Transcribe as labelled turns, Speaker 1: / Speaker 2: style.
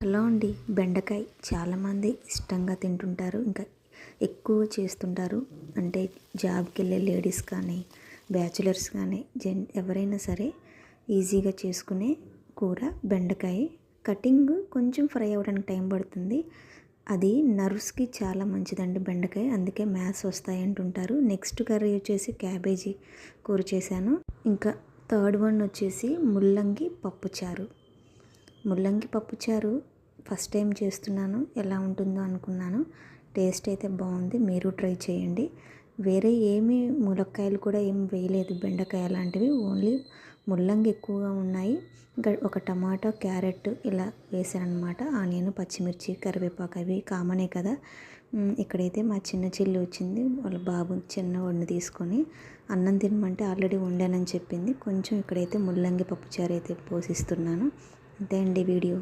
Speaker 1: Hello అండి. బెండకాయ చాలామంది ఇష్టంగా తింటుంటారు, ఇంకా ఎక్కువ చేస్తుంటారు. అంటే జాబ్కి వెళ్ళే లేడీస్ కానీ, బ్యాచులర్స్ కానీ, ఎవరైనా సరే ఈజీగా చేసుకునే కూర బెండకాయ. కటింగ్ కొంచెం ఫ్రై అవ్వడానికి టైం పడుతుంది. అది నర్వ్స్కి చాలా మంచిదండి బెండకాయ, అందుకే మ్యాథ్స్ వస్తాయి అంటుంటారు. నెక్స్ట్ కర్రీ వచ్చేసి క్యాబేజీ కూర చేశాను. ఇంకా థర్డ్ వన్ వచ్చేసి ముల్లంగి పప్పుచారు. ముల్లంగి పప్పుచారు ఫస్ట్ టైం చేస్తున్నాను, ఎలా ఉంటుందో అనుకున్నాను. టేస్ట్ అయితే బాగుంది, మీరు ట్రై చేయండి. వేరే ఏమీ ములక్కాయలు కూడా ఏం వేయలేదు, బెండకాయ లాంటివి, ఓన్లీ ముల్లంగి ఎక్కువగా ఉన్నాయి. ఇంకా ఒక టమాటా, క్యారెట్ ఇలా వేసాను అనమాట. ఆనియన్, పచ్చిమిర్చి, కరివేపాకు అవి కామనే కదా. ఇక్కడైతే మా చిన్న చెల్లి వచ్చింది, వాళ్ళ బాబు చిన్నవాడిని తీసుకొని అన్నం తినమంటే ఆల్రెడీ వండానని చెప్పింది. కొంచెం ఇక్కడైతే ముల్లంగి పప్పుచారు అయితే పోషిస్తున్నాను. అంతే అండి వీడియో.